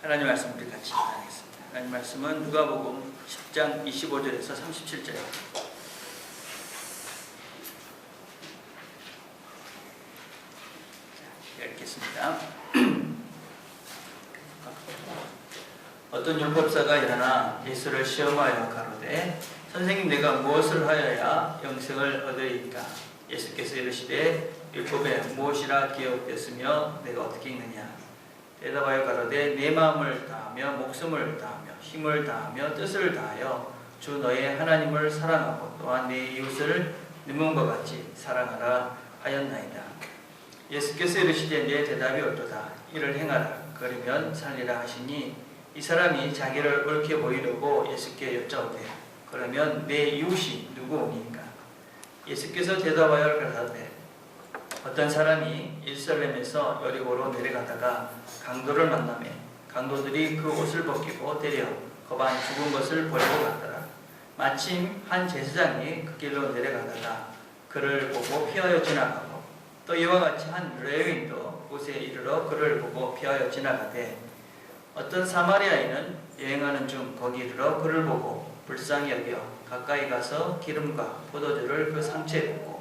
하나님 말씀 우리 같이 나누겠습니다. 하나님 말씀은 누가복음 10장 25절에서 37절입니다. 읽겠습니다. 어떤 율법사가 일어나 예수를 시험하여 가로되 선생님, 내가 무엇을 하여야 영생을 얻으리이까? 예수께서 이르시되 율법에 무엇이라 기록되었으며 내가 어떻게 읽느냐? 대답하여 가로되 내 마음을 다하며 목숨을 다하며 힘을 다하며 뜻을 다하여 주 너의 하나님을 사랑하고 또한 내 이웃을 네 몸과 같이 사랑하라 하였나이다. 예수께서 이르시되 내 대답이 옳도다. 이를 행하라. 그러면 살리라 하시니 이 사람이 자기를 옳게 보이려고 예수께 여짜오되 그러면 내 이웃이 누구오니까? 예수께서 대답하여 가라사대 어떤 사람이 예루살렘에서 여리고로 내려가다가 강도를 만나매 강도들이 그 옷을 벗기고 때려 거반 죽은 것을 버리고 갔더라. 마침 한 제사장이 그 길로 내려가다가 그를 보고 피하여 지나가고 또 이와 같이 한 레위인도 그곳에 이르러 그를 보고 피하여 지나가되 어떤 사마리아인은 여행하는 중 거기 이르러 그를 보고 불쌍히 여겨 가까이 가서 기름과 포도주를 그 상처에 붓고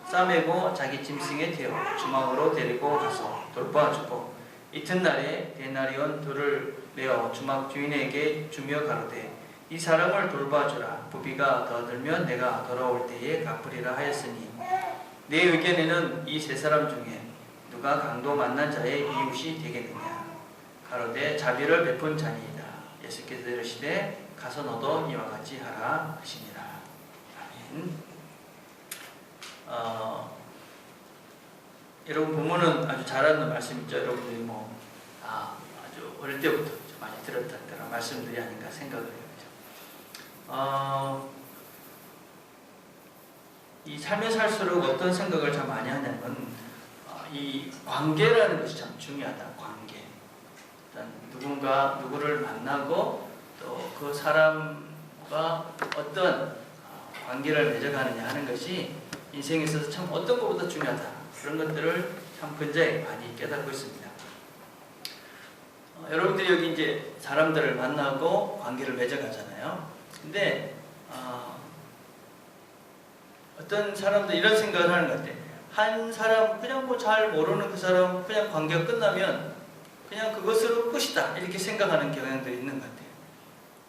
싸매고 자기 짐승에 태워 주막으로 데리고 가서 돌보아주고 이튿날에 데나리온 둘을 내어 주막 주인에게 주며 가로되 이 사람을 돌봐주라. 부비가 더 들면 내가 돌아올 때에 갚으리라 하였으니 내 의견에는 이 세 사람 중에 누가 강도 만난 자의 이웃이 되겠느냐? 가로되 자비를 베푼 자니이다. 예수께서 이르시되 가서 너도 이와 같이 하라 하시니라. 아멘. 여러분 본문은 아주 잘 아는 말씀이죠. 여러분들이 아주 어릴 때부터 많이 들었던 그런 말씀들이 아닌가 생각을 해요. 이 삶에 살수록 어떤 생각을 참 많이 하냐면 이 관계라는 것이 참 중요하다. 관계. 일단 누군가 누구를 만나고 또 그 사람과 어떤 관계를 맺어가느냐 하는 것이 인생에 있어서 참 어떤 것보다 중요하다. 그런 것들을 참 근자에 많이 깨닫고 있습니다. 여러분들이 여기 이제 사람들을 만나고 관계를 맺어가잖아요. 근데 어떤 사람들 이런 생각을 하는 것 같아요. 한 사람 그냥 잘 모르는 그 사람 그냥 관계가 끝나면 그냥 그것으로 끝이다 이렇게 생각하는 경향도 있는 것 같아요.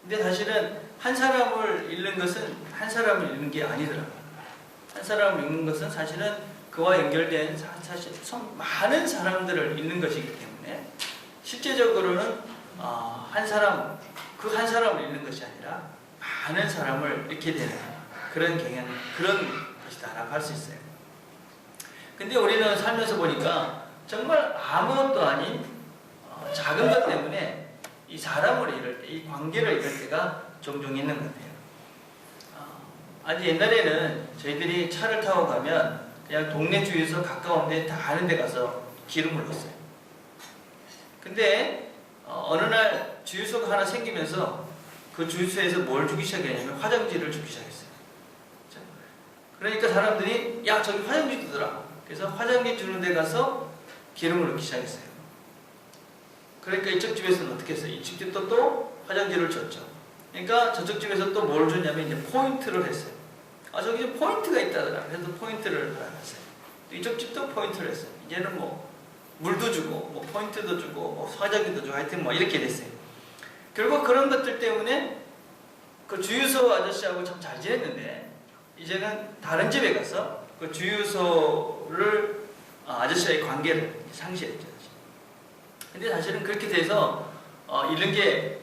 근데 사실은 한 사람을 잃는 것은 한 사람을 잃는 게 아니더라고요. 한 사람을 잃는 것은 사실은 그와 연결된 사실 많은 사람들을 잃는 것이기 때문에 실제적으로는 한 사람 그 한 사람을 잃는 것이 아니라 많은 사람을 잃게 되는 그런 경향, 그런 것이다라고 할 수 있어요. 근데 우리는 살면서 보니까 정말 아무것도 아닌 작은 것 때문에 이 사람을 잃을 때, 이 관계를 잃을 때가 종종 있는 것 같아요. 아주 옛날에는 저희들이 차를 타고 가면 그냥 동네 주유소 가까운 데 다 아는 데 가서 기름을 넣었어요. 근데 어느 날 주유소가 하나 생기면서 그 주유소에서 뭘 주기 시작했냐면 화장지를 주기 시작했어요. 그러니까 사람들이 야 저기 화장지 주더라. 그래서 화장지 주는 데 가서 기름을 넣기 시작했어요. 그러니까 이쪽 집에서는 어떻게 했어요? 이쪽 집도 또 화장지를 줬죠. 그러니까 저쪽 집에서 또 뭘 줬냐면 이제 포인트를 했어요. 저기 포인트가 있다더라. 그래서 포인트를 알았어요. 이쪽 집도 포인트를 했어요. 이제는 물도 주고 포인트도 주고 화장지도 주고 하여튼 이렇게 됐어요. 결국 그런 것들 때문에 그 주유소 아저씨하고 참 잘 지냈는데 이제는 다른 집에 가서 그 주유소를 아저씨와의 관계를 상실했죠. 근데 사실은 그렇게 돼서 잃는 게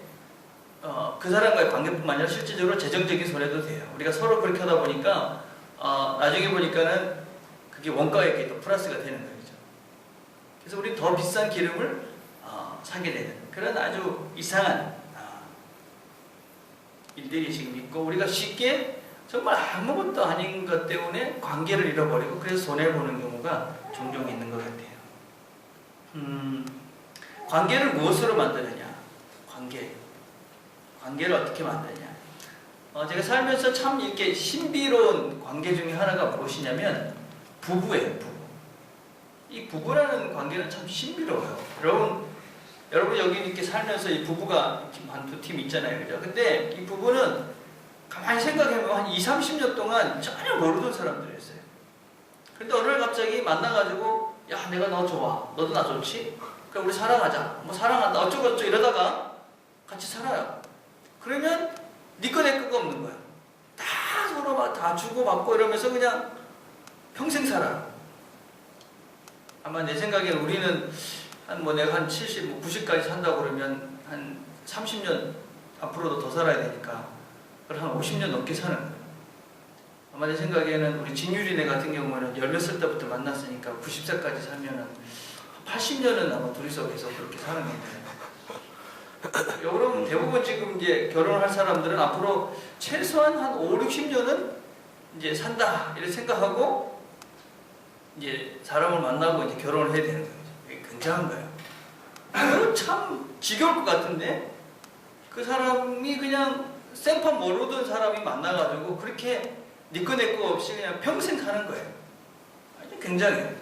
그 사람과의 관계뿐만 아니라 실질적으로 재정적인 손해도 돼요. 우리가 서로 그렇게 하다 보니까 나중에 보니까는 그게 원가액이 더 플러스가 되는 거죠. 그래서 우리 더 비싼 기름을 사게 되는 그런 아주 이상한 일들이 지금 있고 우리가 쉽게 정말 아무것도 아닌 것 때문에 관계를 잃어버리고 그래서 손해보는 경우가 종종 있는 것 같아요. 관계를 무엇으로 만드느냐? 관계를 어떻게 만드냐? 제가 살면서 참 이렇게 신비로운 관계 중에 하나가 무엇이냐면 부부예요. 부부. 이 부부라는 관계는 참 신비로워요. 여러분 여기 이렇게 살면서 이 부부가 지금 한 두 팀 있잖아요, 그죠? 근데 이 부부는 가만히 생각해보면 한 20, 30년 동안 전혀 모르던 사람들이었어요. 근데 어느 날 갑자기 만나가지고 야, 내가 너 좋아, 너도 나 좋지? 그럼 우리 사랑하자, 뭐 사랑한다, 어쩌고저쩌고 이러다가 같이 살아요. 그러면 네 거 내 거가 없는 거야. 다 서로 막 다 주고받고 이러면서 그냥 평생 살아요. 아마 내 생각에는 우리는 내가 한 70, 90까지 산다고 그러면 한 30년 앞으로도 더 살아야 되니까 그걸 한 50년 넘게 사는 거예요. 아마 내 생각에는 우리 진유리네 같은 경우는 10살 때부터 만났으니까 90세까지 살면은 80년은 아마 둘이서 계속 그렇게 사는 건데. 여러분 대부분 지금 이제 결혼할 사람들은 앞으로 최소한 한 5, 60년은 이제 산다 이렇게 생각하고 이제 사람을 만나고 이제 결혼을 해야 되는 거예요. 이게 굉장한 거예요. 이거 참 지겨울 것 같은데 그 사람이 그냥 생판 모르던 사람이 만나가지고 그렇게 니꺼 내꺼 없이 그냥 평생 사는 거예요. 아주 굉장해요.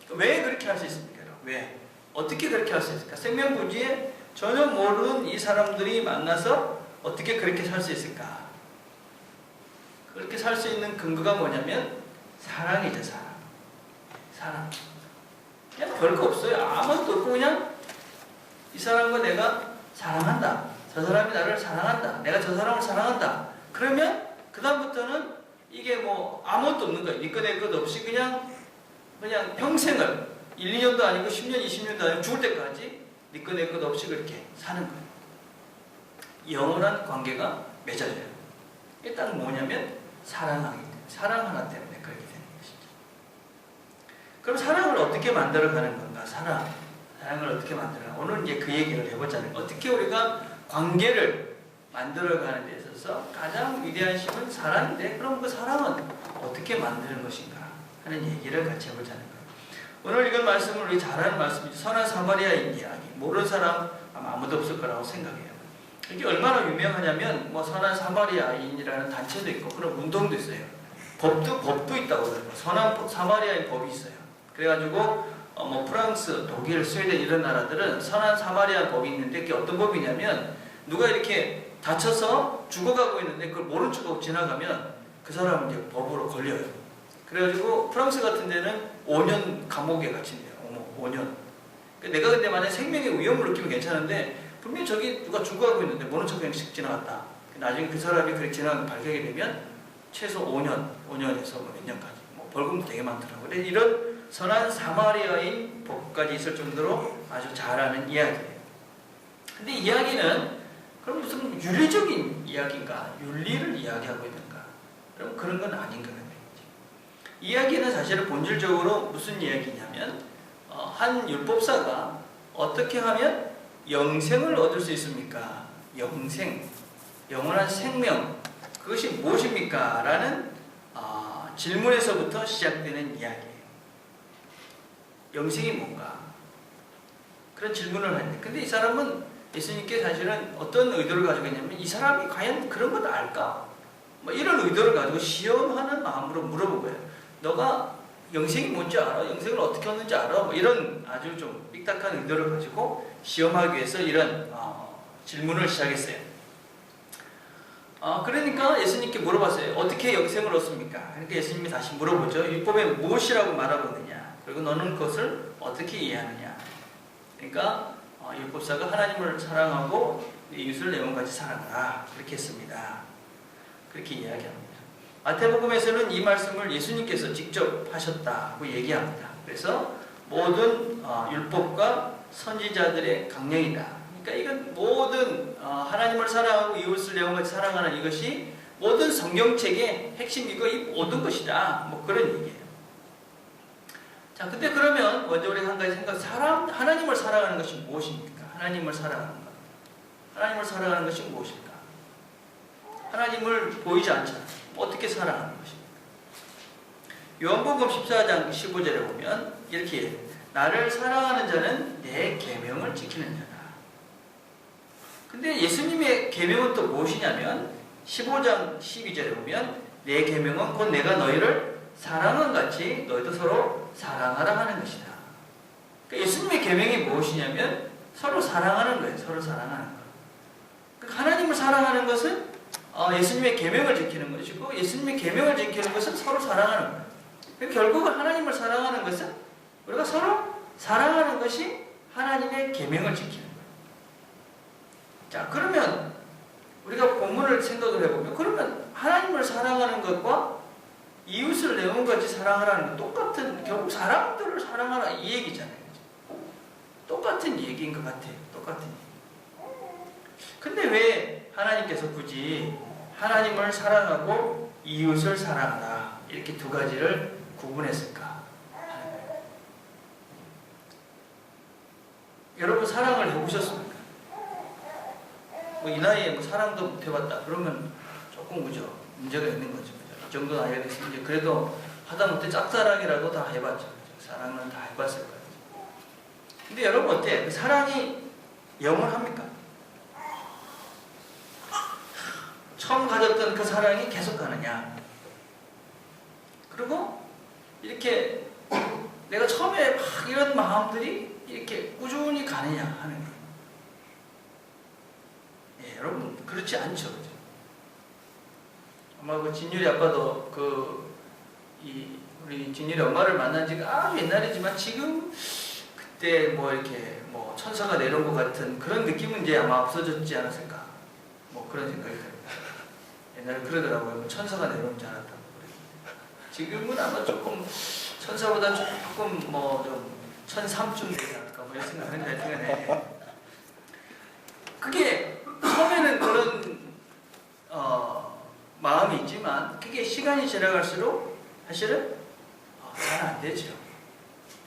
왜 그렇게 할 수 있습니까? 왜? 어떻게 그렇게 할 수 있을까? 생명부지에 전혀 모르는 이 사람들이 만나서 어떻게 그렇게 살 수 있을까? 그렇게 살 수 있는 근거가 뭐냐면 사랑이죠, 사랑. 사랑. 그냥 별거 없어요. 아무것도 없고 그냥 이 사람과 내가 사랑한다. 저 사람이 나를 사랑한다. 내가 저 사람을 사랑한다. 그러면 그 다음부터는 이게 뭐 아무것도 없는 거예요. 니꺼 내 것도 없이 그냥 평생을 1, 2년도 아니고 10년, 20년도 아니고 죽을 때까지 니꺼 내 것도 없이 그렇게 사는 거예요. 영원한 관계가 맺어져요. 일단 뭐냐면 사랑하기 때문에. 사랑 하나 때문에 그렇게 되는 것이죠. 그럼 사랑을 어떻게 만들어가는 건가? 사랑을 어떻게 만들어가? 오늘 이제 그 얘기를 해보자는 거예요. 어떻게 우리가 관계를 만들어가는 데 있어서 가장 위대한 힘은 사랑인데 그럼 그 사랑은 어떻게 만드는 것인가 하는 얘기를 같이 해보자는 거예요. 오늘 이건 말씀을 우리 잘 아는 말씀이죠. 선한 사마리아인 이야기. 모르는 사람 아마 아무도 없을 거라고 생각해요. 이게 얼마나 유명하냐면 뭐 선한 사마리아인이라는 단체도 있고 그런 운동도 있어요. 법도 있다고 그래요. 선한 사마리아인 법이 있어요. 그래가지고 뭐 프랑스, 독일, 스웨덴 이런 나라들은 선한 사마리아 법이 있는데 그게 어떤 법이냐면 누가 이렇게 다쳐서 죽어가고 있는데 그걸 모른 척하고 지나가면 그 사람은 이제 법으로 걸려요. 그래가지고 프랑스 같은 데는 5년 감옥에 갇힌대요. 5년. 내가 근데 만약에 생명의 위험을 느끼면 괜찮은데 분명히 저기 누가 죽어가고 있는데 모른 척 그냥 지나갔다. 나중에 그 사람이 그렇게 지나가는 발견이 되면 최소 5년에서 몇 년까지 뭐 벌금도 되게 많더라고요. 근데 이런 선한 사마리아인 법까지 있을 정도로 아주 잘 아는 이야기예요. 근데 이야기는 그럼 무슨 윤리적인 이야기인가? 윤리를 이야기하고 있는가? 그럼 그런 건 아닌 거예요. 이야기는 사실은 본질적으로 무슨 이야기냐면 한 율법사가 어떻게 하면 영생을 얻을 수 있습니까? 영생, 영원한 생명, 그것이 무엇입니까? 라는 질문에서부터 시작되는 이야기예요. 영생이 뭔가? 그런 질문을 하는데 근데 이 사람은 예수님께 사실은 어떤 의도를 가지고 있냐면 이 사람이 과연 그런 것 알까? 뭐 이런 의도를 가지고 시험하는 마음으로 물어본 거예요. 너가 영생이 뭔지 알아? 영생을 어떻게 얻는지 알아? 뭐 이런 아주 좀 삑딱한 의도를 가지고 시험하기 위해서 이런 질문을 시작했어요. 그러니까 예수님께 물어봤어요. 어떻게 영생을 얻습니까? 그러니까 예수님이 다시 물어보죠. 율법에 무엇이라고 말하고 있느냐? 그리고 너는 그것을 어떻게 이해하느냐? 그러니까 율법사가 하나님을 사랑하고 이웃을 내 몸같이 사랑하라. 그렇게 했습니다. 그렇게 이야기합니다. 마태복음에서는 이 말씀을 예수님께서 직접 하셨다고 얘기합니다. 그래서 모든 율법과 선지자들의 강령이다. 그러니까 이건 모든 하나님을 사랑하고 이웃을 내 몸같이 사랑하는 이것이 모든 성경책의 핵심이고 이 모든 것이다. 뭐 그런 얘기예요. 자, 근데 그러면 먼저 우리가 한 가지 하나님을 사랑하는 것이 무엇입니까? 하나님을 사랑하는 것. 하나님을 사랑하는 것이 무엇입니까? 하나님을 보이지 않잖아요. 어떻게 사랑하는 것입니까? 요한복음 14장 15절에 보면 이렇게 해요. 나를 사랑하는 자는 내 계명을 지키는 자다. 근데 예수님의 계명은 또 무엇이냐면 15장 12절에 보면 내 계명은 곧 내가 너희를 사랑한 같이 너희도 서로 사랑하라 하는 것이다. 그러니까 예수님의 계명이 무엇이냐면 서로 사랑하는 거예요. 서로 사랑하는 거. 그러니까 하나님을 사랑하는 것은 예수님의 계명을 지키는 것이고, 예수님의 계명을 지키는 것은 서로 사랑하는 거예요. 그러니까 결국은 하나님을 사랑하는 것은 우리가 서로 사랑하는 것이 하나님의 계명을 지키는 거예요. 자, 그러면 우리가 본문을 생각을 해보면, 그러면 하나님을 사랑하는 것과 이웃을 내 몸같이 사랑하라는 건 똑같은, 결국 사람들을 사랑하라 이 얘기잖아요. 똑같은 얘기인 것 같아요. 똑같은 얘기. 근데 왜 하나님께서 굳이 하나님을 사랑하고 이웃을 사랑하라 이렇게 두 가지를 구분했을까? 여러분 사랑을 해보셨습니까? 뭐 이 나이에 뭐 사랑도 못 해봤다 그러면 조금 그죠? 문제가 있는 거죠. 이 정도는 알겠어요. 이제 그래도 하다못해 짝사랑이라도 다 해봤죠. 사랑은 다 해봤을 거예요. 근데 여러분 어때요? 그 사랑이 영원합니까? 처음 가졌던 그 사랑이 계속 가느냐? 그리고 이렇게 내가 처음에 막 이런 마음들이 이렇게 꾸준히 가느냐 하는 거예요. 예, 여러분 그렇지 않죠. 그죠? 아마 그 진율이 아빠도 우리 진율이 엄마를 만난 지가 아주 옛날이지만 지금 그때 뭐 이렇게 뭐 천사가 내려온 것 같은 그런 느낌은 이제 아마 없어졌지 않았을까? 뭐 그런 생각이 듭니다. 옛날에 그러더라고요. 뭐 천사가 내려온 줄 알았다고. 지금은 아마 조금 천사보다 조금 뭐 좀 천삼쯤 되지 않을까 뭐 이런 생각을 했는데, 그게 처음에는 그런 마음이 있지만 그게 시간이 지나갈수록 사실은 잘 안 되죠.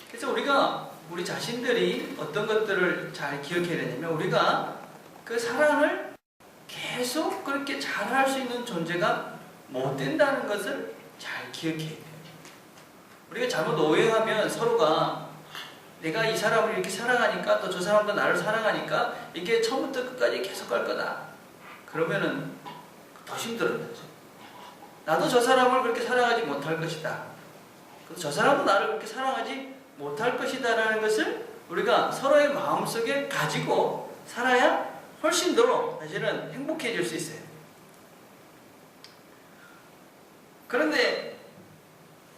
그래서 우리가 우리 자신들이 어떤 것들을 잘 기억해야 되냐면, 우리가 그 사랑을 계속 그렇게 잘할 수 있는 존재가 못 된다는 것을 잘 기억해야 돼요. 우리가 잘못 오해하면 서로가 내가 이 사람을 이렇게 사랑하니까 또 저 사람도 나를 사랑하니까 이게 처음부터 끝까지 계속 갈 거다. 그러면은 더 힘들어요. 나도 저 사람을 그렇게 사랑하지 못할 것이다. 저 사람도 나를 그렇게 사랑하지 못할 것이다 라는 것을 우리가 서로의 마음속에 가지고 살아야 훨씬 더 사실은 행복해질 수 있어요. 그런데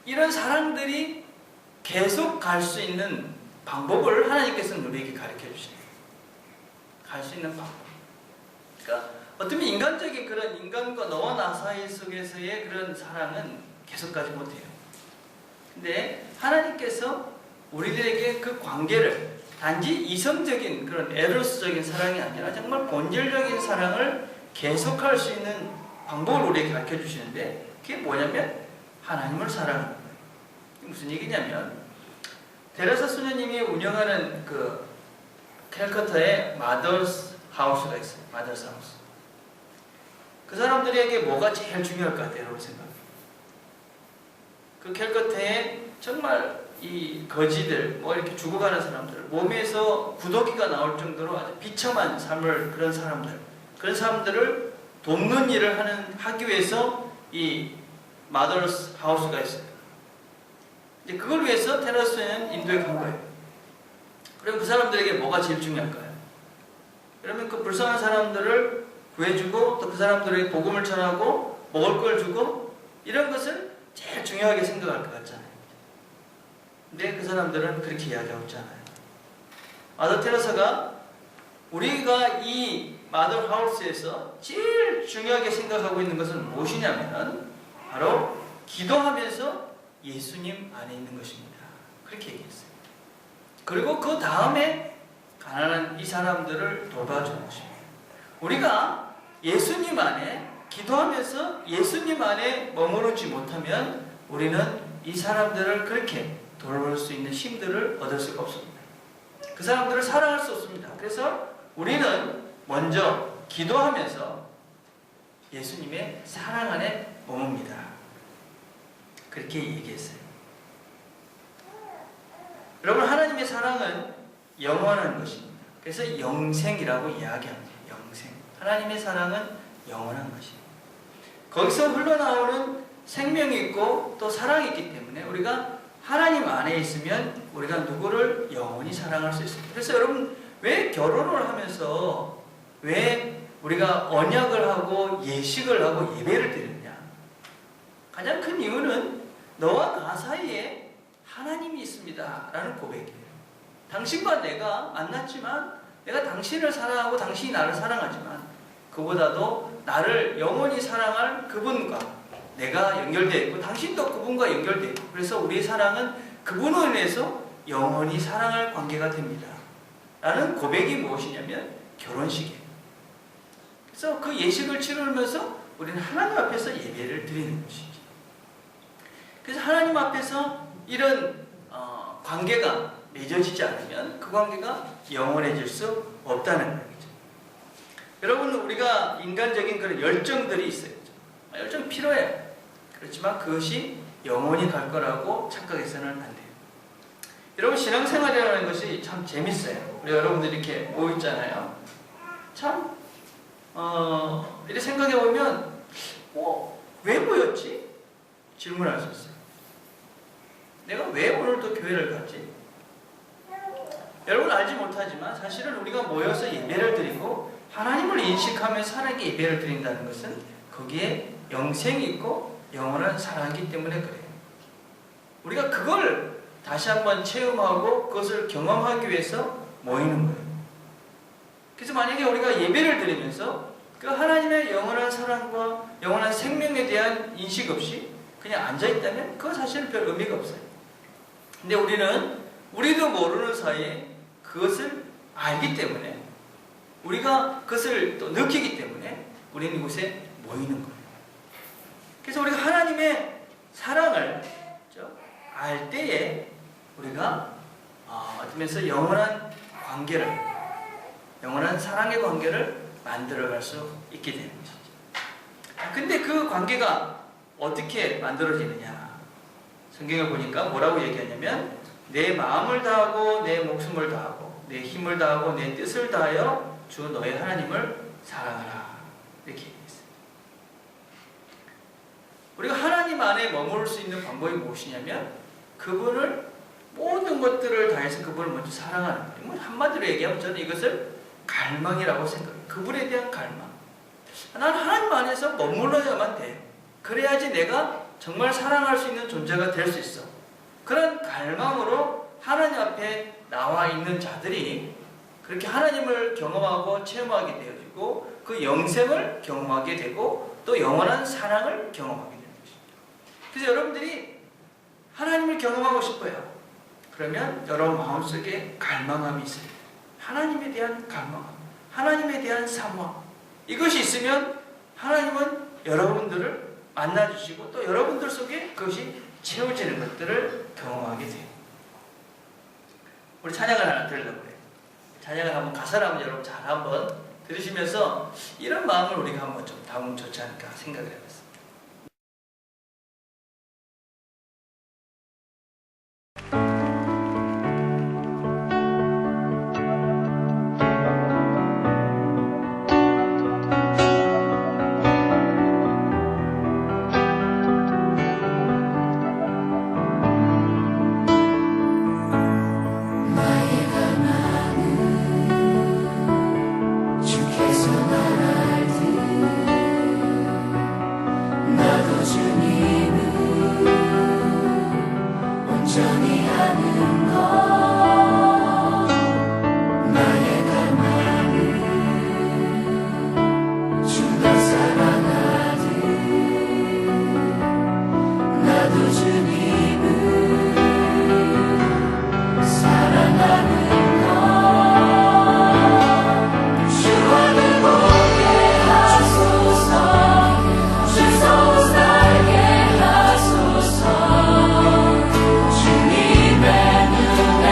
이런 사랑들이 계속 갈 수 있는 방법을 하나님께서는 우리에게 가르쳐 주십니다. 갈 수 있는 방법. 그러니까 어쩌면 인간적인 그런 인간과 너와 나 사이 속에서의 그런 사랑은 계속 가지 못해요. 근데 하나님께서 우리들에게 그 관계를 단지 이성적인 그런 에로스적인 사랑이 아니라 정말 본질적인 사랑을 계속할 수 있는 방법을 우리에게 가르쳐 주시는데, 그게 뭐냐면 하나님을 사랑하는 거예요. 무슨 얘기냐면, 데레사 수녀님이 운영하는 그 캘커타에 마더스 하우스가 있어요. 마더스 하우스. 그 사람들에게 뭐가 제일 중요할 것 같아요? 여러분 생각해요. 그 캘커타에 정말 이 거지들, 뭐 이렇게 죽어가는 사람들, 몸에서 구더기가 나올 정도로 아주 비참한 삶을, 그런 사람들을 돕는 일을 하기 위해서 이 마더스 하우스가 있어요. 이제 그걸 위해서 테라스는 인도에 간 거예요. 그럼 그 사람들에게 뭐가 제일 중요할까요? 그러면 그 불쌍한 사람들을 구해주고 또 그 사람들에게 복음을 전하고 먹을 걸 주고 이런 것을 제일 중요하게 생각할 것 같잖아요. 근데 그 사람들은 그렇게 이야기하고 있잖아요. 마더 테레사가 우리가 이 마더 하우스에서 제일 중요하게 생각하고 있는 것은 무엇이냐면 바로 기도하면서 예수님 안에 있는 것입니다. 그렇게 얘기했어요. 그리고 그 다음에 가난한 이 사람들을 돌봐주는 것입니다. 우리가 예수님 안에 기도하면서 예수님 안에 머무르지 못하면 우리는 이 사람들을 그렇게 돌볼 수 있는 힘들을 얻을 수가 없습니다. 그 사람들을 사랑할 수 없습니다. 그래서 우리는 먼저 기도하면서 예수님의 사랑 안에 머뭅니다. 그렇게 얘기했어요. 여러분, 하나님의 사랑은 영원한 것입니다. 그래서 영생이라고 이야기합니다. 영생. 하나님의 사랑은 영원한 것입니다. 거기서 흘러나오는 생명이 있고 또 사랑이 있기 때문에 우리가 하나님 안에 있으면 우리가 누구를 영원히 사랑할 수 있습니다. 그래서 여러분, 왜 결혼을 하면서 왜 우리가 언약을 하고 예식을 하고 예배를 드리느냐? 가장 큰 이유는 너와 나 사이에 하나님이 있습니다 라는 고백이에요. 당신과 내가 만났지만 내가 당신을 사랑하고 당신이 나를 사랑하지만 그보다도 나를 영원히 사랑할 그분과 내가 연결되어 있고 당신도 그분과 연결되어 있고 그래서 우리의 사랑은 그분으로 인해서 영원히 사랑할 관계가 됩니다 라는 고백이 무엇이냐면 결혼식이에요. 그래서 그 예식을 치르면서 우리는 하나님 앞에서 예배를 드리는 것이죠. 그래서 하나님 앞에서 이런 관계가 맺어지지 않으면 그 관계가 영원해질 수 없다는 거죠. 여러분, 우리가 인간적인 그런 열정들이 있어요. 열정이 필요해요. 그렇지만 그것이 영원히 갈 거라고 착각해서는 안 돼요. 여러분, 신앙생활이라는 것이 참 재밌어요. 우리 여러분들이 이렇게 모여있잖아요. 참 이렇게 생각해보면 왜 모였지? 질문할 수 있어요. 내가 왜 오늘도 교회를 갔지? 여러분 알지 못하지만 사실은 우리가 모여서 예배를 드리고 하나님을 인식하면서 하나님께 예배를 드린다는 것은 거기에 영생이 있고 영원한 사랑이기 때문에 그래요. 우리가 그걸 다시 한번 체험하고 그것을 경험하기 위해서 모이는 거예요. 그래서 만약에 우리가 예배를 드리면서 그 하나님의 영원한 사랑과 영원한 생명에 대한 인식 없이 그냥 앉아있다면 그건 사실은 별 의미가 없어요. 근데 우리도 모르는 사이에 그것을 알기 때문에 우리가 그것을 또 느끼기 때문에 우리는 이곳에 모이는 거예요. 그래서 우리가 하나님의 사랑을 알 때에 우리가 어쩌면서 영원한 관계를, 영원한 사랑의 관계를 만들어갈 수 있게 되는 것이죠. 근데 그 관계가 어떻게 만들어지느냐? 성경을 보니까 뭐라고 얘기하냐면 내 마음을 다하고 내 목숨을 다하고 내 힘을 다하고 내 뜻을 다하여 주 너의 하나님을 사랑하라 이렇게 얘기했어요. 우리가 하나님 안에 머무를 수 있는 방법이 무엇이냐면 그분을 모든 것들을 다해서 그분을 먼저 사랑하는 거예요. 한마디로 얘기하면 저는 이것을 갈망이라고 생각해요. 그분에 대한 갈망. 난 하나님 안에서 머물러야만 돼요. 그래야지 내가 정말 사랑할 수 있는 존재가 될 수 있어. 그런 갈망으로 하나님 앞에 나와 있는 자들이 그렇게 하나님을 경험하고 체험하게 되어지고 그 영생을 경험하게 되고 또 영원한 사랑을 경험하게 되는 것입니다. 그래서 여러분들이 하나님을 경험하고 싶어요. 그러면 여러분 마음속에 갈망함이 있어요. 하나님에 대한 갈망함, 하나님에 대한 사모함. 이것이 있으면 하나님은 여러분들을 만나주시고 또 여러분들 속에 그것이 채워지는 것들을 경험하게 돼요. 우리 찬양을 하나 들으려고 해요. 찬양을 한번 가사를 한번 여러분 잘 한번 들으시면서 이런 마음을 우리가 한번 좀 담으면 좋지 않을까 생각을 해봤습니다. 주님의 눈에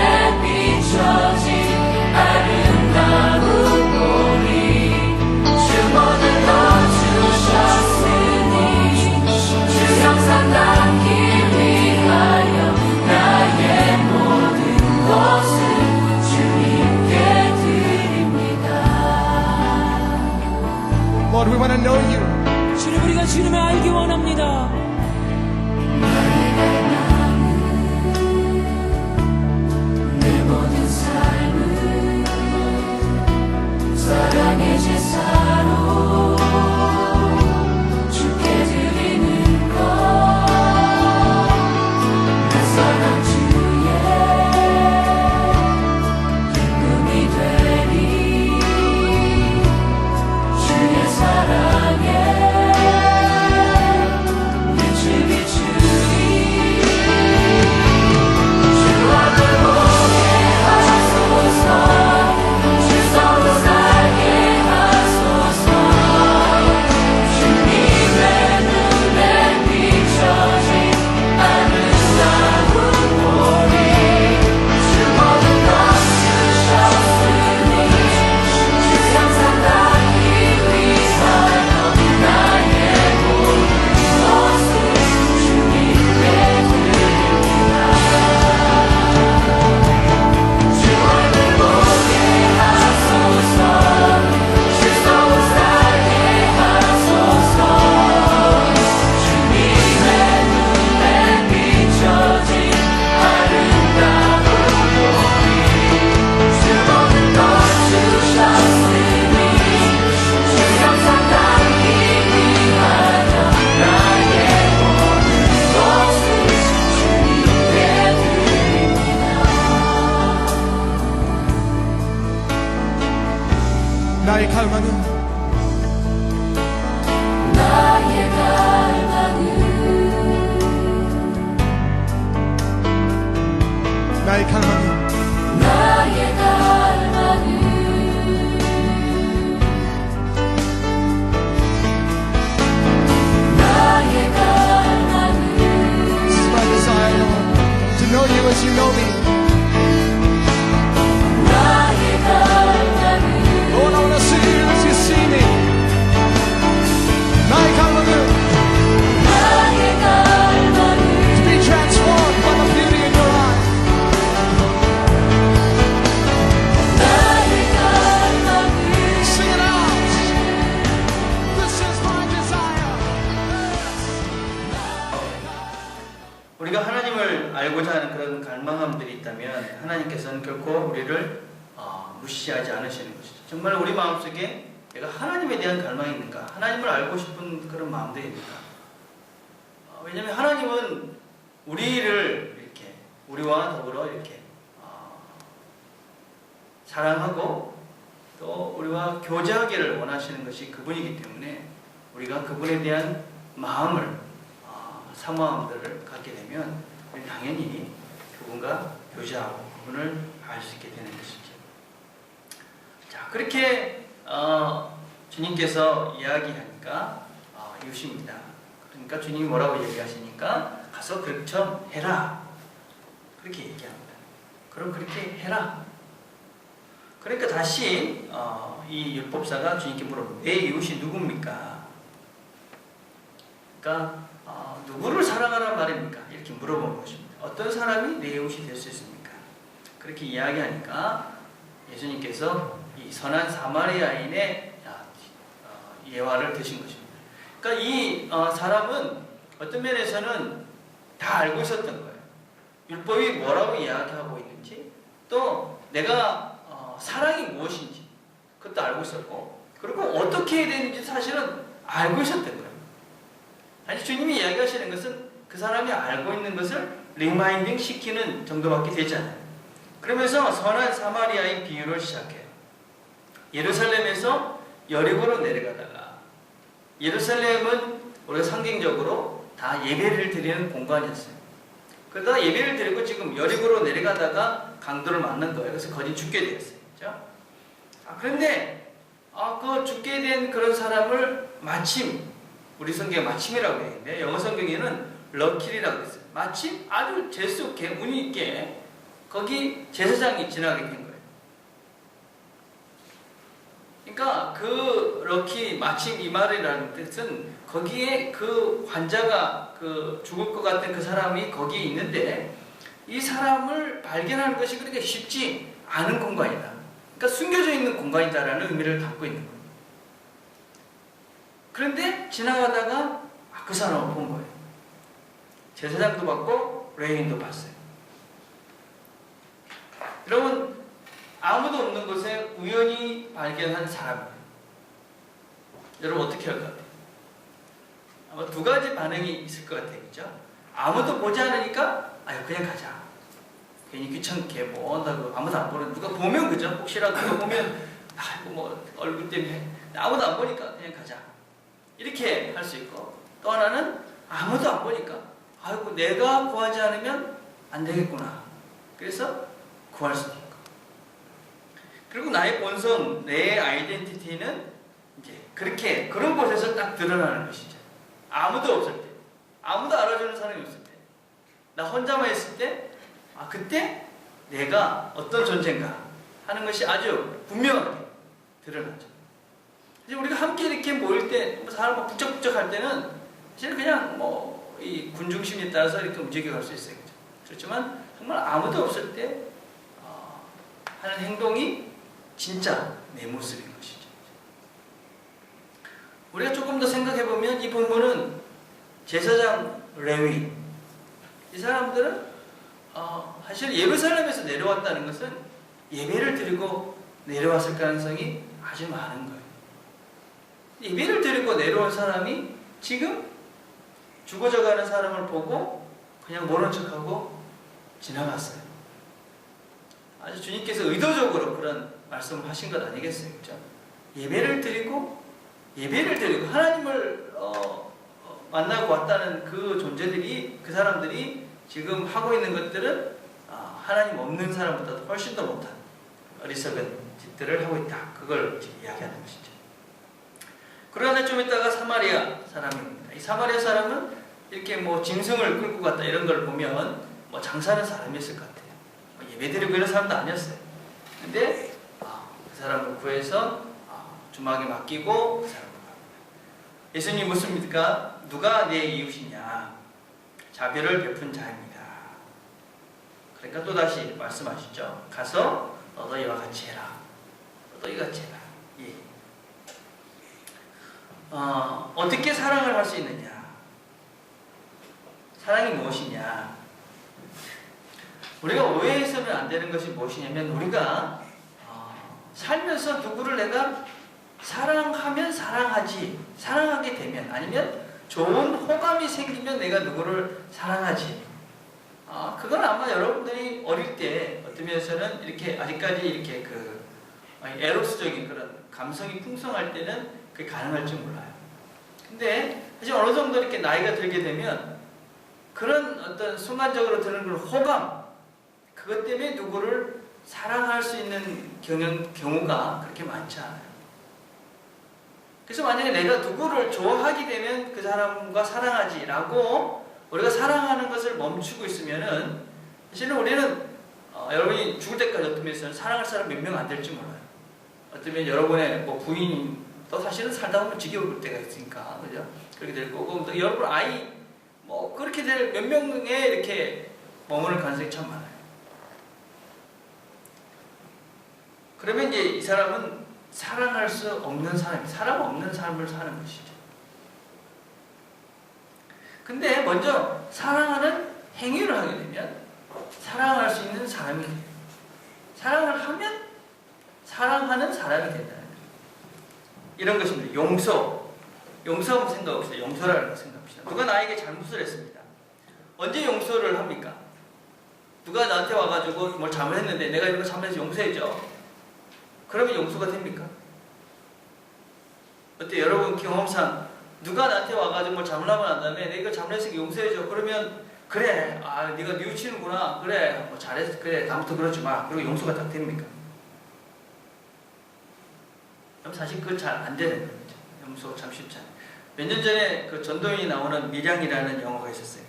갈망은 나의 갈망은 나의 갈망은 나의 갈망은 나의 갈망은 This is my desire, Lord, to know you as you know me. 나의 갈망은 Lord, I want to see you as you see me. 나의 갈망은 나의 갈망은 to be transformed by the beauty in your eyes. 나의 갈망은 Sing it out. This is my desire. 우리가 하나님을 알고자 하는 그런 갈망함들이 있다면 하나님께서는 결코 우리를 무시하지 않으시는 것이죠. 정말 우리 마음속에 내가 하나님에 대한 갈망이 있는가? 하나님을 알고 싶은 그런 마음들이 있는가? 왜냐하면 하나님은 우리를 이렇게 우리와 더불어 이렇게 사랑하고 또 우리와 교제하기를 원하시는 것이 그분이기 때문에 우리가 그분에 대한 마음을 사모함들을 갖게 되면 우리 당연히 그분과 교제하고 그분을 알 수 있게 되는 것이죠. 자, 그렇게 주님께서 이야기하니까 이웃입니다. 그러니까 주님이 뭐라고 얘기하시니까 가서 그처럼 해라. 그렇게 얘기합니다. 그럼 그렇게 해라. 그러니까 다시 이 율법사가 주님께 물어봅니다. 내 이웃이 누굽니까? 그러니까 누구를 사랑하란 말입니까? 이렇게 물어보는 것입니다. 어떤 사람이 내 이웃이 될 수 있습니까? 그렇게 이야기하니까 예수님께서 이 선한 사마리아인의 예화를 드신 것입니다. 그러니까 이 사람은 어떤 면에서는 다 알고 있었던 거예요. 율법이 뭐라고 이야기하고 있는지, 또 내가 사랑이 무엇인지 그것도 알고 있었고, 그리고 어떻게 해야 되는지 사실은 알고 있었던 거예요. 아니, 주님이 이야기하시는 것은 그 사람이 알고 있는 것을 리마인딩 시키는 정도밖에 되지 않아요. 그러면서 선한 사마리아인 비유를 시작해요. 예루살렘에서 여리고로 내려가다가, 예루살렘은 우리가 상징적으로 다 예배를 드리는 공간이었어요. 그러다가 예배를 드리고 지금 여리고로 내려가다가 강도를 맞는 거예요. 그래서 거진 죽게 되었어요. 그렇죠? 그런데 그 죽게 된 그런 사람을 마침, 우리 성경에 마침이라고 되어 있는데 영어 성경에는 럭키리라고 했어요. 마침 아주 재수없게 운이 있게 거기 제사장이 지나가게 된 거예요. 그러니까 그 럭키, 마침 이 말이라는 뜻은 거기에 그 환자가 그 죽을 것 같은 그 사람이 거기에 있는데 이 사람을 발견하는 것이 그렇게 쉽지 않은 공간이다. 그러니까 숨겨져 있는 공간이다라는 의미를 담고 있는 거예요. 그런데 지나가다가 그 사람을 본 거예요. 제사장도 봤고 레위인도 봤어요. 여러분, 아무도 없는 곳에 우연히 발견한 사람이에요. 여러분 어떻게 할 것 같아요? 아마 두 가지 반응이 있을 것 같아요. 그죠? 아무도 보지 않으니까 그냥 가자. 괜히 귀찮게 뭐 한다고 아무도 안 보는, 누가 보면, 그죠? 혹시라도 누가 보면 뭐 얼굴 때문에 아무도 안 보니까 그냥 가자. 이렇게 할 수 있고, 또 하나는 아무도 안 보니까 내가 구하지 않으면 안 되겠구나. 그래서 구할 수도 있고. 그리고 나의 본성, 내 아이덴티티는 이제 그렇게 그런 곳에서 딱 드러나는 것이죠. 아무도 없을 때, 아무도 알아주는 사람이 없을 때, 나 혼자만 있을 때, 그때 내가 어떤 존재인가 하는 것이 아주 분명하게 드러나죠. 이제 우리가 함께 이렇게 모일 때, 사람 북적북적 할 때는 사실 그냥 이 군중심에 따라서 이렇게 움직여갈 수 있어요. 그렇지만 정말 아무도 없을 때 하는 행동이 진짜 내 모습인 것이죠. 우리가 조금 더 생각해보면 이 본문은 제사장, 레위, 이 사람들은 사실 예루살렘에서 내려왔다는 것은 예배를 드리고 내려왔을 가능성이 아주 많은 거예요. 예배를 드리고 내려온 사람이 지금 죽어져가는 사람을 보고 그냥 모른 척하고 지나갔어요. 아주 주님께서 의도적으로 그런 말씀을 하신 것 아니겠어요? 그렇죠? 예배를 드리고 하나님을 만나고 왔다는 그 존재들이, 그 사람들이 지금 하고 있는 것들은 하나님 없는 사람보다 훨씬 더 못한 어리석은 짓들을 하고 있다. 그걸 지금 이야기하는 것이죠. 그러나 좀 있다가 사마리아 사람입니다. 이 사마리아 사람은 이렇게 뭐 짐승을 끌고 갔다 이런 걸 보면 뭐 장사하는 사람이었을 것 같아요. 예배드리고 이런 사람도 아니었어요. 근데 그 사람을 구해서 주막에 맡기고 그 사람을 갑니다. 예수님이 묻습니까? 누가 내 이웃이냐? 자비를 베푼 자입니다. 그러니까 또다시 말씀하시죠. 가서 너희와 같이 해라. 너희가 같이 해라. 예. 어떻게 사랑을 할 수 있느냐? 사랑이 무엇이냐? 우리가 오해해서는 안 되는 것이 무엇이냐면, 우리가 살면서 누구를 내가 사랑하면 사랑하게 되면, 아니면 좋은 호감이 생기면 내가 누구를 사랑하지. 그건 아마 여러분들이 어릴 때 어떤 면에서는 이렇게 아직까지 이렇게 그 에로스적인 그런 감성이 풍성할 때는 그게 가능할지 몰라요. 근데 사실 어느 정도 이렇게 나이가 들게 되면 그런 어떤 순간적으로 드는 그런 호감, 그것 때문에 누구를 사랑할 수 있는 경우가 그렇게 많지 않아요. 그래서 만약에 내가 누구를 좋아하게 되면 그 사람과 사랑하지라고 우리가 사랑하는 것을 멈추고 있으면은, 사실은 우리는 여러분이 죽을 때까지 어떤 면에서는 사랑할 사람 몇 명 안 될지 몰라요. 어쩌면 여러분의 뭐 부인도 사실은 살다 보면 지겨울 때가 있으니까, 그죠? 그렇게 될 거고, 또 여러분 아이 뭐 그렇게 될 몇 명에 이렇게 머무를 가능성이 참 많아요. 그러면 이제 이 사람은 사랑할 수 없는 사랑 없는 삶을 사는 것이죠. 근데 먼저 사랑하는 행위를 하게 되면 사랑할 수 있는 사람이 돼요. 사랑을 하면 사랑하는 사람이 된다는 거예요. 이런 것입니다. 용서 한번 생각해봅시다. 용서라는 걸 생각합시다. 누가 나에게 잘못을 했습니다. 언제 용서를 합니까? 누가 나한테 와가지고 뭘 잘못했는데 내가 이런 거 잘못해서 용서해줘. 그러면 용서가 됩니까? 어때? 여러분 경험상 누가 나한테 와가지고 뭘 잘못하고 난 다음에 내가 이거 잘못했으니까 용서해줘. 그러면 그래, 네가 뉘우치는구나. 그래, 뭐 잘했어. 그래, 다음부터 그러지 마. 그리고 용서가 딱 됩니까? 그럼 사실 그건 잘 안 되는 거죠. 용서가 참 쉽지 않아요. 몇 년 전에 그 전도인이 나오는 밀양이라는 영화가 있었어요.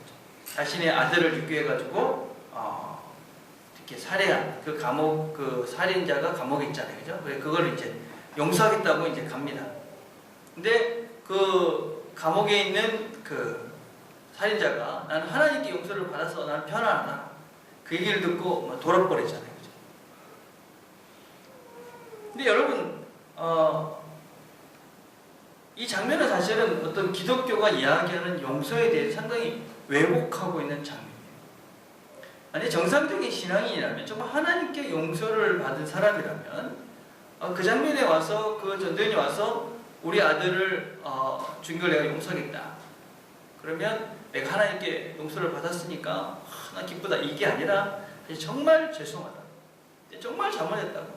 자신의 아들을 육교해가지고 이렇게 살해한 그 감옥, 그 살인자가 감옥에 있잖아요, 그죠? 그걸 이제 용서하겠다고 이제 갑니다. 근데 그 감옥에 있는 그 살인자가 나는 하나님께 용서를 받아서 나는 편안하다. 그 얘기를 듣고 돌아버렸잖아요, 그죠? 근데 여러분, 이 장면은 사실은 어떤 기독교가 이야기하는 용서에 대해 상당히 왜곡하고 있는 장면이에요. 아니, 정상적인 신앙인이라면, 정말 하나님께 용서를 받은 사람이라면, 그 장면에 와서, 그 전도인이 와서 우리 아들을 죽인 걸 내가 용서하겠다. 그러면 내가 하나님께 용서를 받았으니까 나 기쁘다. 이게 아니라 정말 죄송하다. 정말 잘못했다고.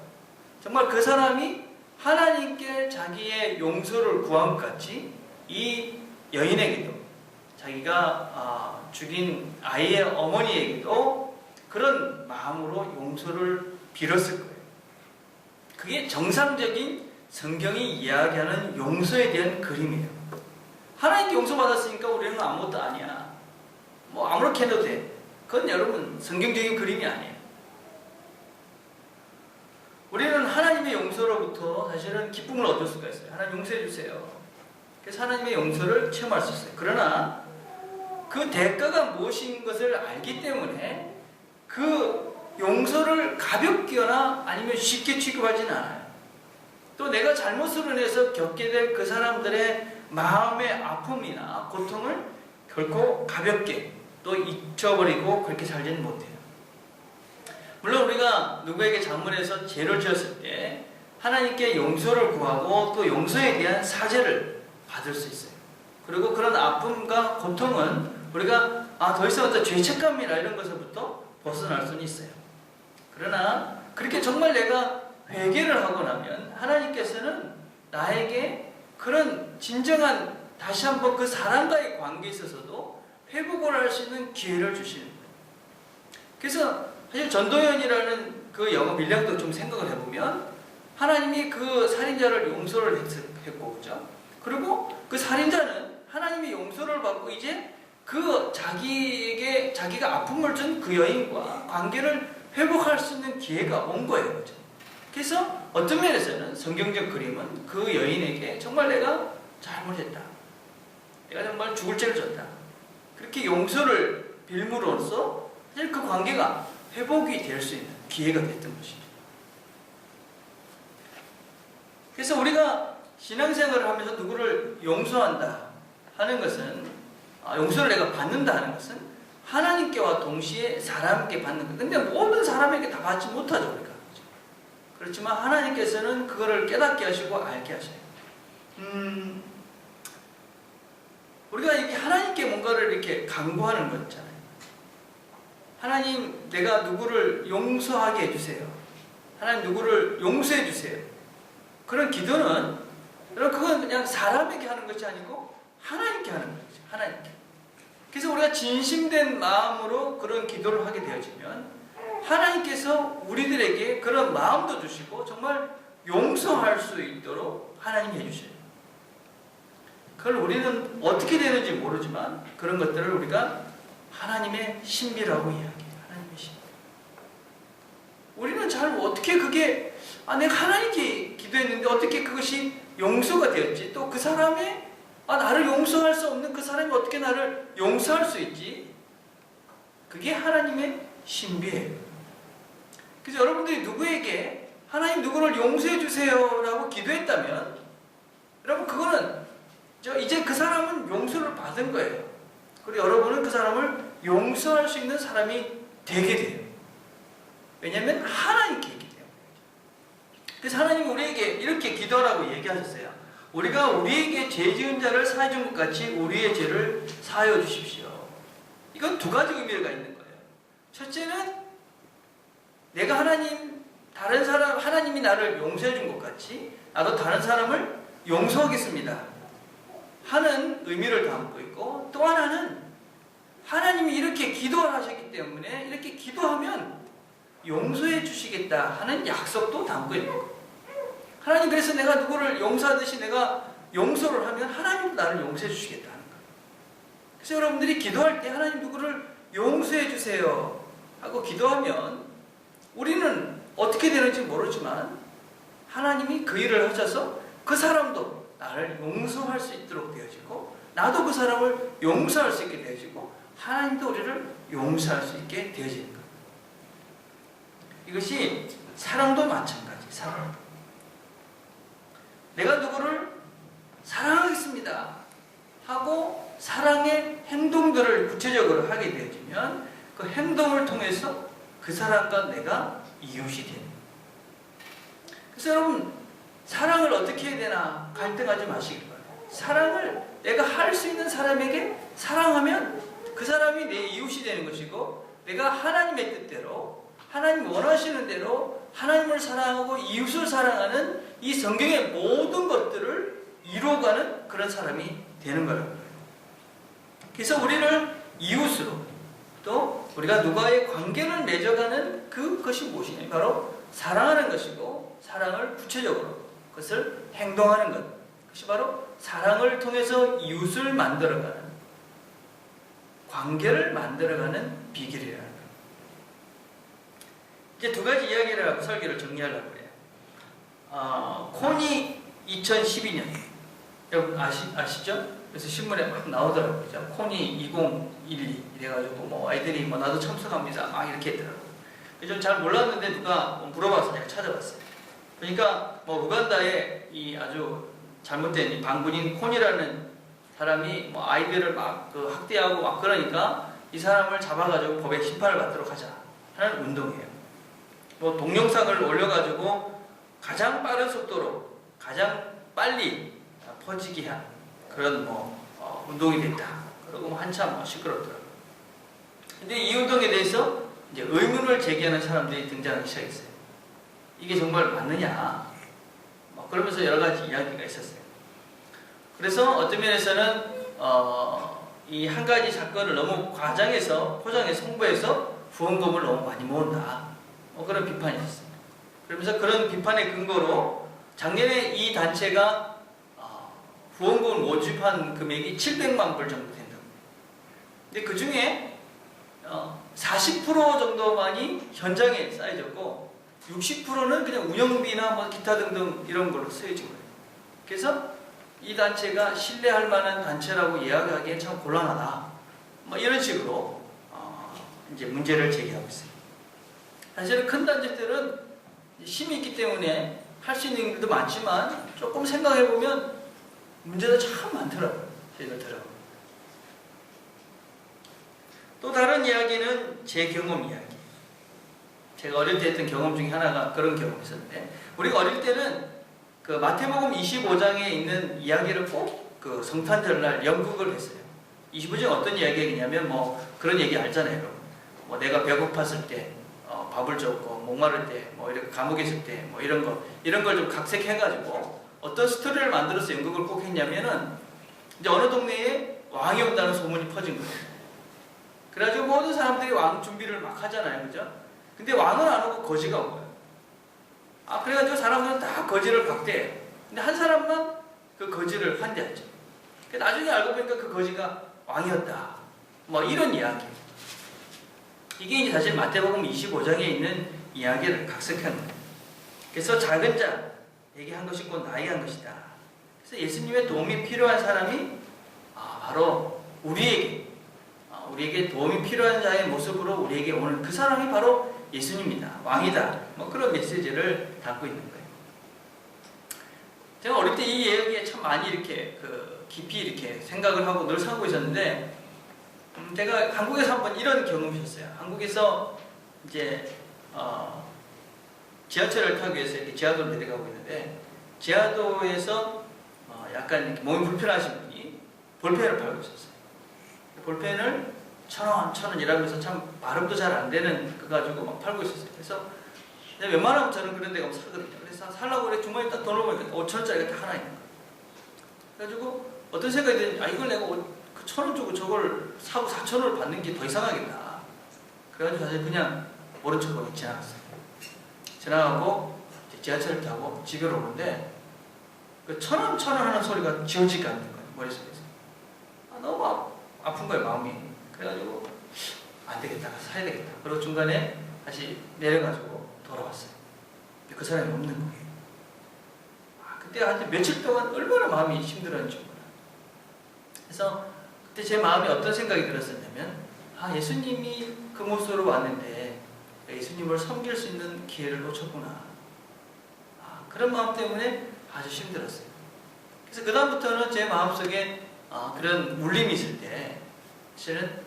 정말 그 사람이 하나님께 자기의 용서를 구한 것 같이 이 여인에게도, 자기가 죽인 아이의 어머니에게도 그런 마음으로 용서를 빌었을 거예요. 그게 정상적인 성경이 이야기하는 용서에 대한 그림이에요. 하나님께 용서받았으니까 우리는 아무것도 아니야. 뭐 아무렇게 해도 돼. 그건 여러분 성경적인 그림이 아니에요. 우리는 하나님의 용서로부터 사실은 기쁨을 얻을 수가 있어요. 하나님 용서해 주세요. 그래서 하나님의 용서를 체험할 수 있어요. 그러나 그 대가가 무엇인 것을 알기 때문에 그 용서를 가볍게나 아니면 쉽게 취급하지는 않아요. 또 내가 잘못으로 인해서 겪게 될 그 사람들의 마음의 아픔이나 고통을 결코 가볍게 또 잊혀버리고 그렇게 살지는 못해요. 물론 우리가 누구에게 잘못해서 죄를 지었을 때 하나님께 용서를 구하고 또 용서에 대한 사죄를 받을 수 있어요. 그리고 그런 아픔과 고통은 우리가 더 이상 어떤 죄책감이나 이런 것에부터 벗어날 수는 있어요. 그러나 그렇게 정말 내가 회개를 하고 나면 하나님께서는 나에게 그런 진정한 다시 한번 그 사람과의 관계에 있어서도 회복을 할 수 있는 기회를 주시는 거예요. 그래서 사실 전도연이라는 그 영어 밀량도 좀 생각을 해보면 하나님이 그 살인자를 용서를 했고, 그죠? 그리고 그 살인자는 하나님의 용서를 받고 이제 그 자기가 아픔을 준 그 여인과 관계를 회복할 수 있는 기회가 온 거예요, 그죠? 그래서 어떤 면에서는 성경적 그림은 그 여인에게 정말 내가 잘못했다, 내가 정말 죽을 죄를 졌다, 그렇게 용서를 빌므로써 사실 그 관계가 회복이 될 수 있는 기회가 됐던 것이죠. 그래서 우리가 신앙생활을 하면서 누구를 용서한다 하는 것은, 용서를 내가 받는다 하는 것은 하나님께와 동시에 사람께 받는 것. 근데 모든 사람에게 다 받지 못하죠, 우리가. 그렇지만 하나님께서는 그거를 깨닫게 하시고 알게 하셔요. 우리가 이렇게 하나님께 뭔가를 이렇게 강구하는 거 있잖아요. 하나님, 내가 누구를 용서하게 해주세요. 하나님, 누구를 용서해 주세요. 그런 기도는, 여러분, 그건 그냥 사람에게 하는 것이 아니고 하나님께 하는 거죠. 하나님께. 그래서 우리가 진심된 마음으로 그런 기도를 하게 되어지면 하나님께서 우리들에게 그런 마음도 주시고 정말 용서할 수 있도록 하나님이 해주셔요. 그걸 우리는 어떻게 되는지 모르지만 그런 것들을 우리가 하나님의 신비라고 이야기해요. 하나님의 신비. 우리는 잘 어떻게 그게 내가 하나님께 기도했는데 어떻게 그것이 용서가 되었지? 또 그 사람의 나를 용서할 수 없는 그 사람이 어떻게 나를 용서할 수 있지? 그게 하나님의 신비예요. 그래서 여러분들이 누구에게 하나님 누구를 용서해 주세요 라고 기도했다면 여러분 그거는 이제 그 사람은 용서를 받은 거예요. 그리고 여러분은 그 사람을 용서할 수 있는 사람이 되게 돼요. 왜냐하면 하나님께 있기 때문에. 그래서 하나님이 우리에게 이렇게 기도하라고 얘기하셨어요. 우리가 우리에게 죄 지은 자를 사해 준 것 같이 우리의 죄를 사하여 주십시오. 이건 두 가지 의미가 있는 거예요. 첫째는 내가 하나님이 나를 용서해 준 것 같이 나도 다른 사람을 용서하겠습니다 하는 의미를 담고 있고, 또 하나는 하나님이 이렇게 기도를 하셨기 때문에 이렇게 기도하면 용서해 주시겠다 하는 약속도 담고 있는 거예요. 하나님, 그래서 내가 누구를 용서하듯이 내가 용서를 하면 하나님도 나를 용서해 주시겠다는 거예요. 그래서 여러분들이 기도할 때 하나님 누구를 용서해 주세요 하고 기도하면 우리는 어떻게 되는지 모르지만 하나님이 그 일을 하셔서 그 사람도 나를 용서할 수 있도록 되어지고 나도 그 사람을 용서할 수 있게 되어지고 하나님도 우리를 용서할 수 있게 되어지는 거예요. 이것이 사랑도 마찬가지. 사랑. 내가 누구를 사랑하겠습니다 하고 사랑의 행동들을 구체적으로 하게 되어지면 그 행동을 통해서 그 사람과 내가 이웃이 되는 거예요. 그래서 여러분, 사랑을 어떻게 해야 되나 갈등하지 마시길 바라요. 사랑을 내가 할 수 있는 사람에게 사랑하면 그 사람이 내 이웃이 되는 것이고, 내가 하나님의 뜻대로 하나님 원하시는 대로 하나님을 사랑하고 이웃을 사랑하는 이 성경의 모든 것들을 이루어가는 그런 사람이 되는 거라고요. 그래서 우리를 이웃으로, 또 우리가 누가의 관계를 맺어가는 그것이 무엇이냐, 바로 사랑하는 것이고, 사랑을 구체적으로 그것을 행동하는 것, 그것이 바로 사랑을 통해서 이웃을 만들어가는, 관계를 만들어가는 비결이라는 거예요. 이제 두 가지 이야기를 하고 설교를 정리하려고 해요. 코니 2012년 여러분 아시죠? 그래서 신문에 막 나오더라고요. 코니 2012 이래가지고 뭐 아이들이 나도 참석합니다 막 이렇게 했더라고요. 좀 잘 몰랐는데 누가 물어봐서 내가 찾아봤어요. 그러니까 우간다에 이 아주 잘못된 이 반군인 코니라는 사람이 아이들을 막 학대하고 막 그러니까 이 사람을 잡아가지고 법에 심판을 받도록 하자 하는 운동이에요. 동영상을 올려가지고 가장 빠른 속도로 가장 빨리 퍼지게 한 그런 운동이 됐다. 그리고 한참 시끄럽더라고요. 근데 이 운동에 대해서 이제 의문을 제기하는 사람들이 등장하기 시작했어요. 이게 정말 맞느냐? 그러면서 여러 가지 이야기가 있었어요. 그래서 어떤 면에서는 이 한 가지 사건을 너무 과장해서 포장해서 홍보해서 후원금을 너무 많이 모은다. 그런 비판이 있었습니다. 그러면서 그런 비판의 근거로 작년에 이 단체가 후원금을 모집한 금액이 700만 불 정도 된다고. 근데 그 중에 40% 정도만이 현장에 쌓여졌고 60%는 그냥 운영비나 뭐 기타 등등 이런 걸로 쓰여진 거예요. 그래서 이 단체가 신뢰할 만한 단체라고 이야기하기엔 참 곤란하다. 뭐 이런 식으로 이제 문제를 제기하고 있어요. 사실은 큰 단체들은 힘이 있기 때문에 할 수 있는 일도 많지만 조금 생각해 보면 문제도 참 많더라고요. 저희가 들어요. 또 다른 이야기는 제 경험 이야기. 제가 어릴 때 했던 경험 중에 하나가 그런 경험이 있었는데, 우리가 어릴 때는 그 마태복음 25장에 있는 이야기를 꼭 그 성탄절날 연극을 했어요. 25장에 어떤 이야기냐면 뭐 그런 얘기 알잖아요, 여러분. 뭐 내가 배고팠을 때 밥을 줬고, 목마를 때, 뭐 이렇게 감옥에 있을 때, 뭐 이런 걸 좀 각색해가지고 어떤 스토리를 만들어서 연극을 꼭 했냐면은 이제 어느 동네에 왕이 온다는 소문이 퍼진 거예요. 그래가지고 모든 사람들이 왕 준비를 막 하잖아요, 그죠? 근데 왕은 안 오고 거지가 온 거예요. 그래가지고 사람들은 다 거지를 박대해요. 근데 한 사람만 그 거지를 환대하죠. 나중에 알고 보니까 그 거지가 왕이었다. 뭐 이런 이야기. 이게 이제 사실 마태복음 25장에 있는 이야기를 각색한 거예요. 그래서 작은 자에게 한 것이 곧 나에게 한 것이다. 그래서 예수님의 도움이 필요한 사람이 바로 우리에게 도움이 필요한 자의 모습으로 우리에게 오는 그 사람이 바로 예수님이다. 왕이다. 뭐 그런 메시지를 담고 있는 거예요. 제가 어릴 때 이 이야기에 참 많이 이렇게 깊이 이렇게 생각을 하고 늘 살고 있었는데, 제가 한국에서 한번 이런 경험이 있었어요. 한국에서 이제 지하철을 타기 위해서 이렇게 지하도로 내려가고 있는데, 지하도에서 약간 이렇게 몸이 불편하신 분이 볼펜을 팔고 있었어요. 볼펜을 1,000원 이라면서 참 발음도 잘 안 되는 거 가지고 막 팔고 있었어요. 그래서 웬만하면 저는 그런 데 가면 사거든요. 그래서 살라고 그래 주머니에 딱 돈 넣으면 5,000원짜리가 딱 하나 있는 거예요. 그래가지고 어떤 생각이 드는지, 이걸 내가 그 1,000원 주고 저걸 사고 4,000원을 받는 게 더 이상하겠다. 그래가지고 사실 그냥 모른 척하고 지나갔어요. 지나가고 지하철을 타고 집에 오는데 그 1,000원 하는 소리가 지워지지 않는 거예요, 머릿속에서. 너무 아픈 거예요, 마음이. 그래가지고 안 되겠다, 사야 되겠다. 그리고 중간에 다시 내려가지고 돌아왔어요. 그 사람이 없는 거예요. 그때 한 며칠 동안 얼마나 마음이 힘들었는지 몰라요. 그래서 그때 제 마음에 어떤 생각이 들었었냐면, 예수님이 그 모습으로 왔는데 예수님을 섬길 수 있는 기회를 놓쳤구나. 그런 마음 때문에 아주 힘들었어요. 그래서 그 다음부터는 제 마음속에 그런 울림이 있을 때 사실은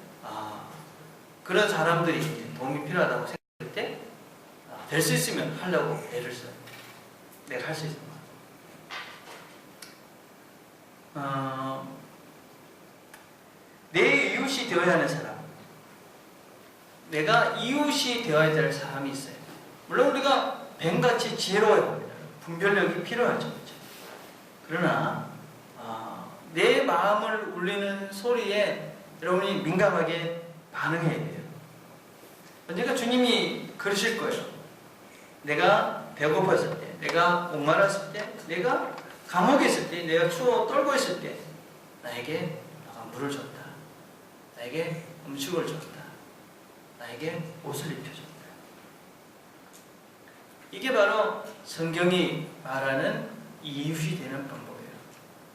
그런 사람들이 도움이 필요하다고 생각할 때 될 수 있으면 하려고 애를 써요. 내가 할 수 있는 거. 내 이웃이 되어야 하는 사람, 내가 이웃이 되어야 될 사람이 있어요. 물론 우리가 뱀같이 지혜로워야 합니다. 분별력이 필요하죠. 그러나 내 마음을 울리는 소리에 여러분이 민감하게 반응해야 돼요. 언젠가 주님이 그러실 거예요. 내가 배고팠을 때, 내가 목말랐을 때, 내가 감옥에 있을 때, 내가 추워 떨고 있을 때 나에게 너가 물을 줬다. 나에게 음식을 줬다. 나에게 옷을 입혀줬다. 이게 바로 성경이 말하는 이웃이 되는 방법이에요.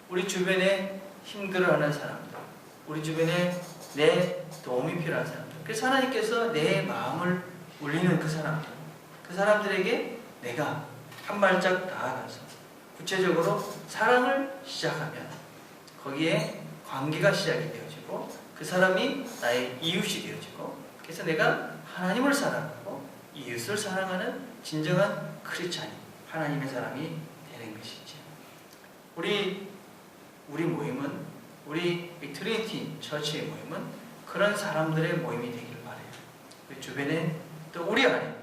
우리 주변에 힘들어하는 사람들, 우리 주변에 내 도움이 필요한 사람들, 그래서 하나님께서 내 마음을 울리는 그 사람들에게 내가 한 발짝 나아가서 구체적으로 사랑을 시작하면 거기에 관계가 시작이 되어지고 그 사람이 나의 이웃이 되어지고, 그래서 내가 하나님을 사랑하고 이웃을 사랑하는 진정한 크리스찬이, 하나님의 사람이 되는 것이죠. 우리 모임은, 우리 트리니티 처치의 모임은 그런 사람들의 모임이 되기를 바라요. 우리 주변에 또 우리 안에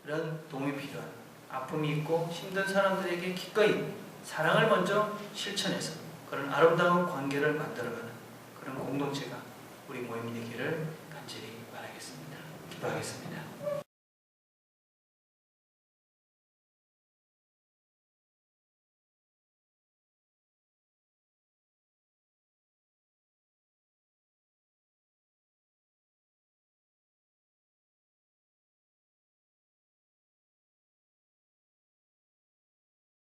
이런 도움이 필요한, 아픔이 있고 힘든 사람들에게 기꺼이 사랑을 먼저 실천해서 그런 아름다운 관계를 만들어가는 그런 공동체가 우리 모임이 되기를 간절히 바라겠습니다. 기도하겠습니다.